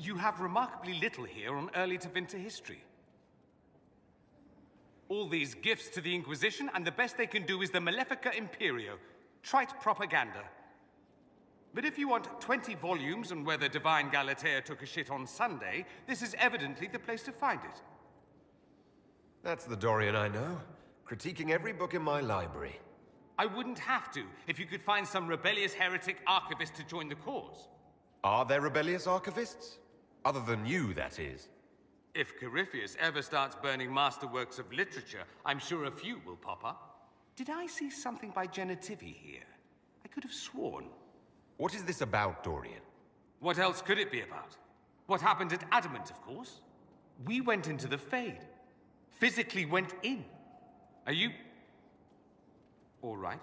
You have remarkably little here on early to winter history. All these gifts to the Inquisition, and the best they can do is the Malefica Imperio. Trite propaganda. But if you want 20 volumes on whether Divine Galatea took a shit on Sunday, this is evidently the place to find it. That's the Dorian I know. Critiquing every book in my library. I wouldn't have to, if you could find some rebellious heretic archivist to join the cause. Are there rebellious archivists? Other than you, that is. If Corypheus ever starts burning masterworks of literature, I'm sure a few will pop up. Did I see something by Genitivi here? I could have sworn. What is this about, Dorian? What else could it be about? What happened at Adamant, of course. We went into the Fade. Physically went in. Are you... all right?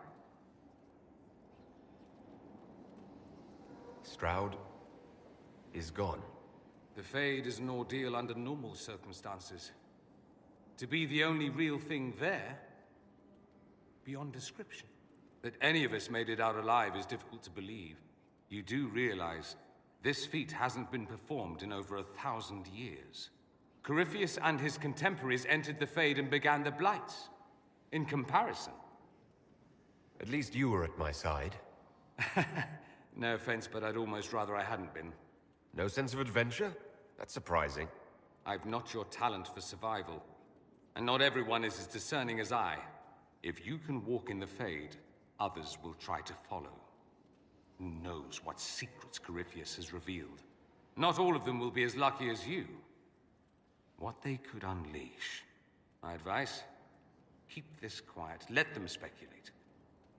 Stroud is gone. The Fade is an ordeal under normal circumstances. To be the only real thing there, beyond description. That any of us made it out alive is difficult to believe. You do realize this feat hasn't been performed in over 1,000 years. Corypheus and his contemporaries entered the Fade and began the Blights. In comparison. At least you were at my side. No offense, but I'd almost rather I hadn't been. No sense of adventure? That's surprising. I've not your talent for survival. And not everyone is as discerning as I. If you can walk in the Fade, others will try to follow. Who knows what secrets Corypheus has revealed? Not all of them will be as lucky as you. What they could unleash. My advice? Keep this quiet. Let them speculate.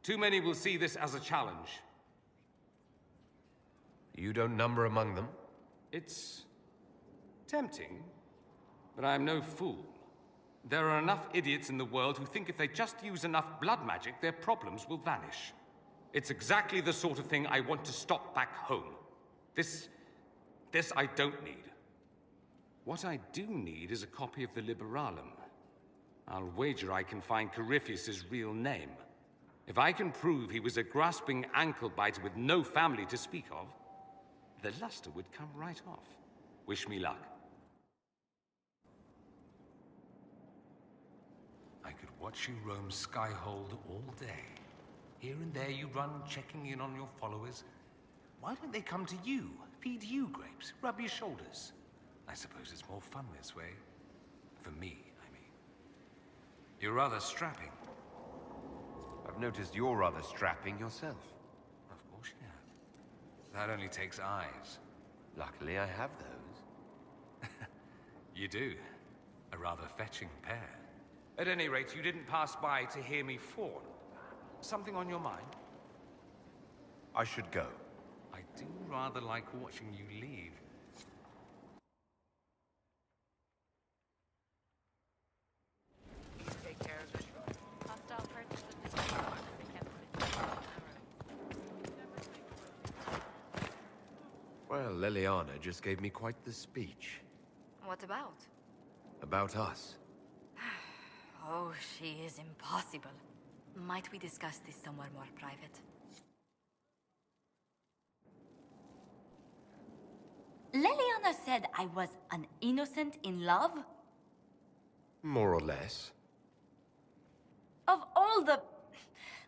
Too many will see this as a challenge. You don't number among them? It's tempting, but I am no fool. There are enough idiots in the world who think if they just use enough blood magic, their problems will vanish. It's exactly the sort of thing I want to stop back home. This I don't need. What I do need is a copy of the Liberalum. I'll wager I can find Corypheus's real name. If I can prove he was a grasping ankle-biter with no family to speak of, the luster would come right off. Wish me luck. I could watch you roam Skyhold all day. Here and there you run, checking in on your followers. Why don't they come to you, feed you grapes, rub your shoulders? I suppose it's more fun this way. For me, I mean. You're rather strapping. I've noticed you're rather strapping yourself. Of course you have. That only takes eyes. Luckily, I have those. You do. A rather fetching pair. At any rate, you didn't pass by to hear me fawn. Something on your mind? I should go. I do rather like watching you leave. Take care of it. Hostile purchase of this weapon to be kept with Well, Leliana just gave me quite the speech. What about? About us. Oh, she is impossible. Might we discuss this somewhere more private? Leliana said I was an innocent in love? More or less. Of all the...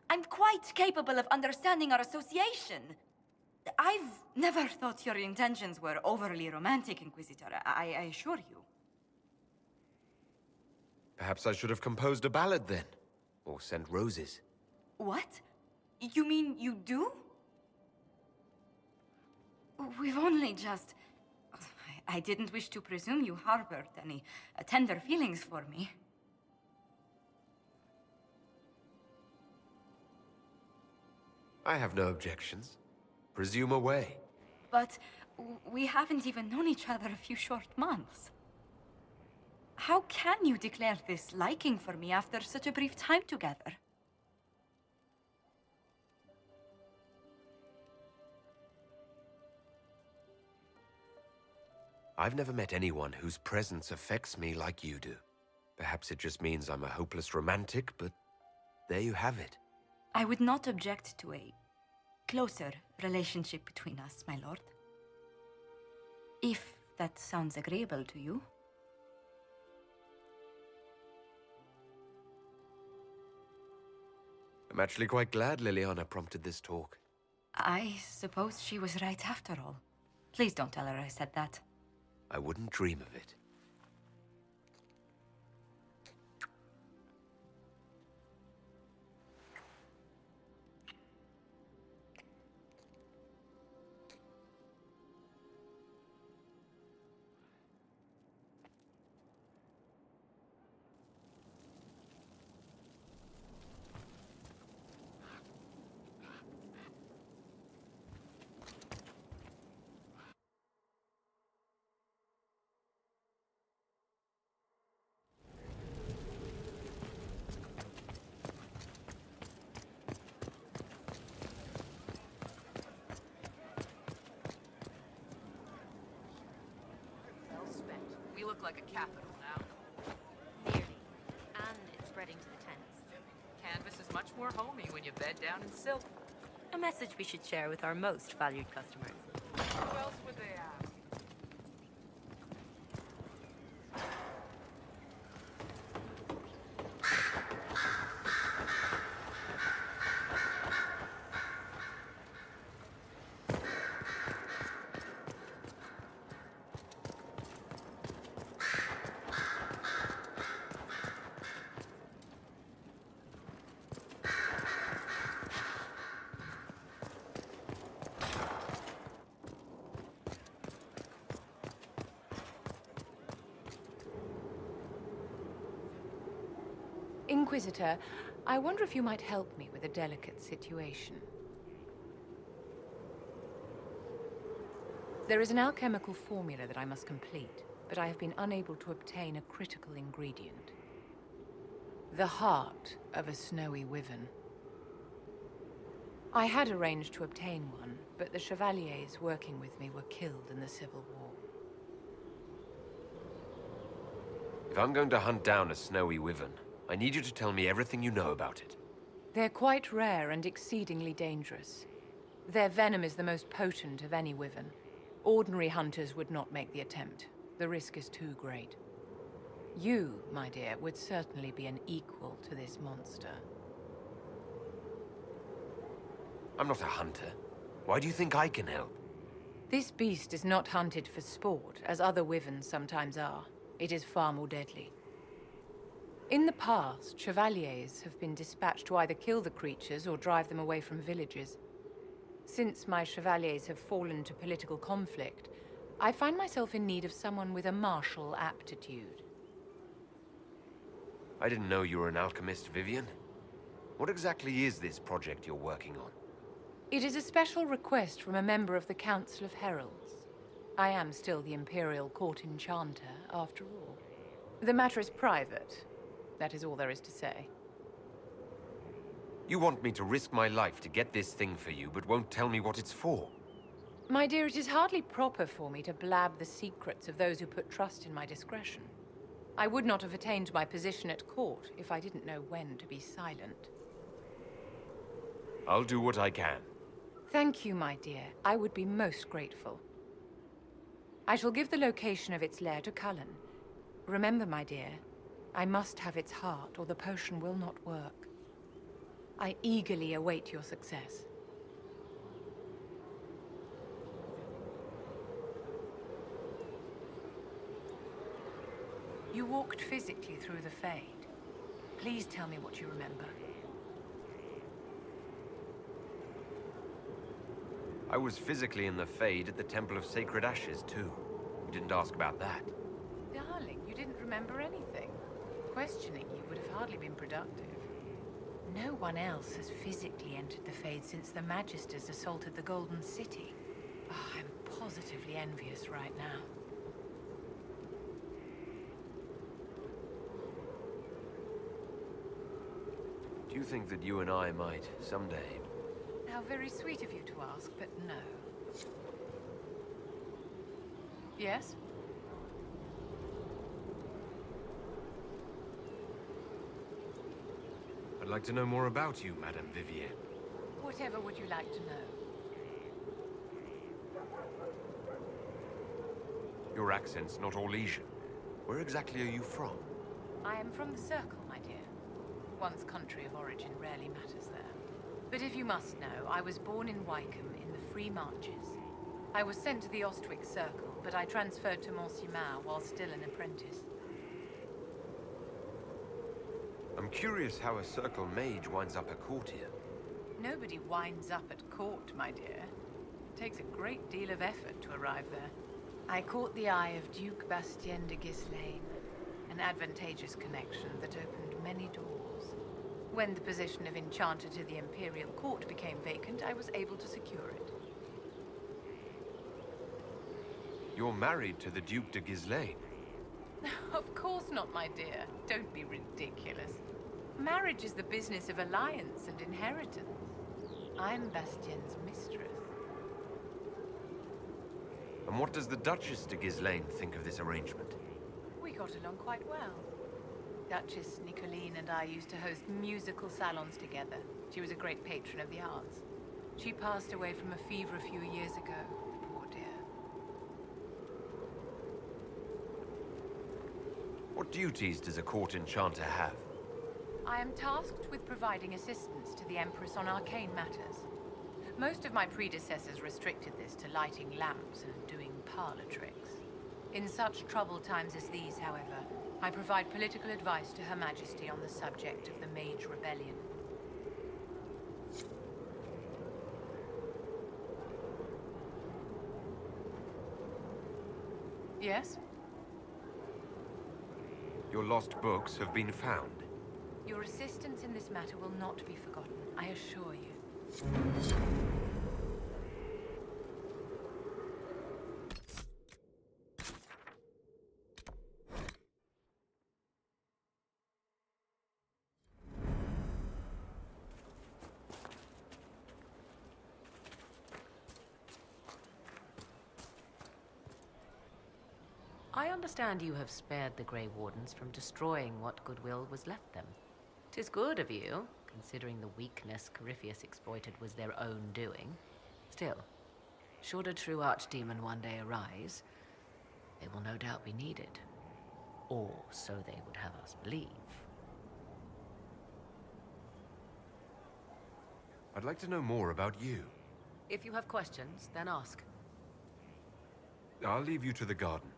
I'm quite capable of understanding our association. I've never thought your intentions were overly romantic, Inquisitor. I assure you. Perhaps I should have composed a ballad then. Or sent roses. What? You mean you do? We've only just... I didn't wish to presume you harbored any tender feelings for me. I have no objections. Presume away. But we haven't even known each other a few short months. How can you declare this liking for me after such a brief time together? I've never met anyone whose presence affects me like you do. Perhaps it just means I'm a hopeless romantic, but there you have it. I would not object to a closer relationship between us, my lord. If That sounds agreeable to you. I'm actually quite glad Liliana prompted this talk. I suppose she was right after all. Please don't tell her I said that. I wouldn't dream of it. We look like a capital now. Nearly. And it's spreading to the tents. Canvas is much more homey when you bed down in silk. A message we should share with our most valued customers. Who else would they ask? Inquisitor, I wonder if you might help me with a delicate situation. There is an alchemical formula that I must complete, but I have been unable to obtain a critical ingredient. The heart of a snowy wyvern. I had arranged to obtain one, but the chevaliers working with me were killed in the Civil War. If I'm going to hunt down a snowy wyvern, I need you to tell me everything you know about it. They're quite rare and exceedingly dangerous. Their venom is the most potent of any wyvern. Ordinary hunters would not make the attempt. The risk is too great. You, my dear, would certainly be an equal to this monster. I'm not a hunter. Why do you think I can help? This beast is not hunted for sport, as other wyverns sometimes are. It is far more deadly. In the past, chevaliers have been dispatched to either kill the creatures or drive them away from villages. Since my chevaliers have fallen to political conflict, I find myself in need of someone with a martial aptitude. I didn't know you were an alchemist, Vivian. What exactly is this project you're working on? It is a special request from a member of the Council of Heralds. I am still the Imperial Court Enchanter, after all. The matter is private. That is all there is to say. You want me to risk my life to get this thing for you, but won't tell me what it's for? My dear, it is hardly proper for me to blab the secrets of those who put trust in my discretion. I would not have attained my position at court if I didn't know when to be silent. I'll do what I can. Thank you, my dear. I would be most grateful. I shall give the location of its lair to Cullen. Remember, my dear, I must have its heart, or the potion will not work. I eagerly await your success. You walked physically through the Fade. Please tell me what you remember. I was physically in the Fade at the Temple of Sacred Ashes, too. You didn't ask about that. Darling, you didn't remember anything. Questioning you would have hardly been productive. No one else has physically entered the Fade since the Magisters assaulted the Golden City. Oh, I'm positively envious right now. Do you think that you and I might, someday... How very sweet of you to ask, but no. Yes? I'd like to know more about you, Madame Vivienne. Whatever would you like to know? Your accent's not Orlesian. Where exactly are you from? I am from the Circle, my dear. One's country of origin rarely matters there. But if you must know, I was born in Wycombe in the Free Marches. I was sent to the Ostwick Circle, but I transferred to Monsignor while still an apprentice. I'm curious how a Circle mage winds up at court here. Nobody winds up at court, my dear. It takes a great deal of effort to arrive there. I caught the eye of Duke Bastien de Ghislaine, an advantageous connection that opened many doors. When the position of Enchanter to the Imperial Court became vacant, I was able to secure it. You're married to the Duke de Ghislaine. Of course not, my dear. Don't be ridiculous. Marriage is the business of alliance and inheritance. I'm Bastien's mistress. And what does the Duchess de Ghislaine think of this arrangement? We got along quite well. Duchess Nicoline and I used to host musical salons together. She was a great patron of the arts. She passed away from a fever a few years ago, poor dear. What duties does a court enchanter have? I am tasked with providing assistance to the Empress on arcane matters. Most of my predecessors restricted this to lighting lamps and doing parlor tricks. In such troubled times as these, however, I provide political advice to Her Majesty on the subject of the Mage Rebellion. Yes? Your lost books have been found. Your assistance in this matter will not be forgotten, I assure you. I understand you have spared the Grey Wardens from destroying what goodwill was left them. 'Tis good of you, considering the weakness Corypheus exploited was their own doing. Still, should a true archdemon one day arise, they will no doubt be needed. Or so they would have us believe. I'd like to know more about you. If you have questions, then ask. I'll leave you to the garden.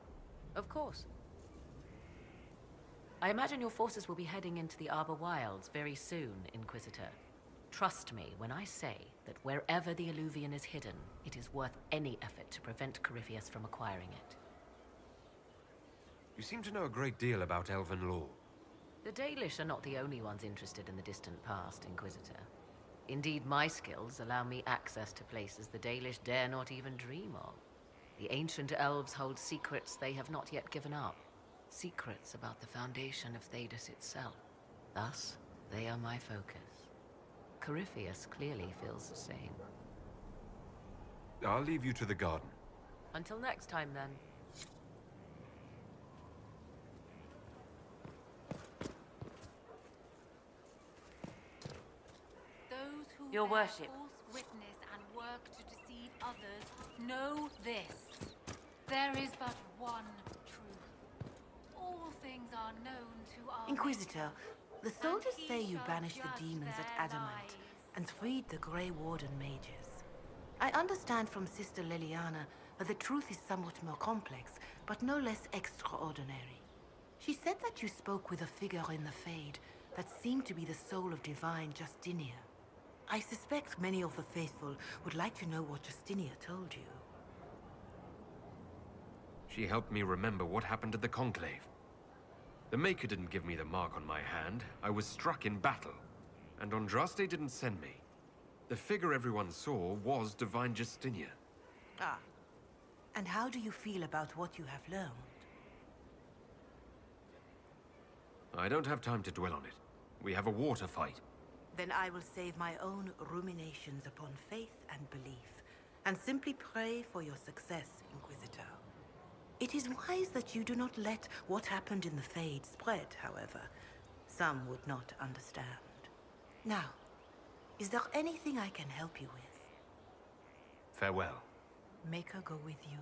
Of course. I imagine your forces will be heading into the Arbor Wilds very soon, Inquisitor. Trust me when I say that wherever the Illuvian is hidden, it is worth any effort to prevent Corypheus from acquiring it. You seem to know a great deal about elven law. The Dalish are not the only ones interested in the distant past, Inquisitor. Indeed, my skills allow me access to places the Dalish dare not even dream of. The ancient elves hold secrets they have not yet given up. Secrets about the foundation of Thedas itself. Thus, they are my focus. Corypheus clearly feels the same. I'll leave you to the garden. Until next time, then. Those who Your bear worship. false witness and work to deceive others know this. There is but one truth. All things are known to our Inquisitor, the soldiers he say you shall banished the judge demons their at Adamant lives. and freed the Grey Warden mages. I understand from Sister Liliana that the truth is somewhat more complex, but no less extraordinary. She said that you spoke with a figure in the Fade that seemed to be the soul of divine Justinia. I suspect many of the faithful would like to know what Justinia told you. She helped me remember what happened at the Conclave. The Maker didn't give me the mark on my hand. I was struck in battle. And Andraste didn't send me. The figure everyone saw was Divine Justinia. Ah. And how do you feel about what you have learned? I don't have time to dwell on it. We have a war to fight. Then I will save my own ruminations upon faith and belief, and simply pray for your success, Inquisitor. It is wise that you do not let what happened in the Fade spread, however. Some would not understand. Now, is there anything I can help you with? Farewell. Make her go with you.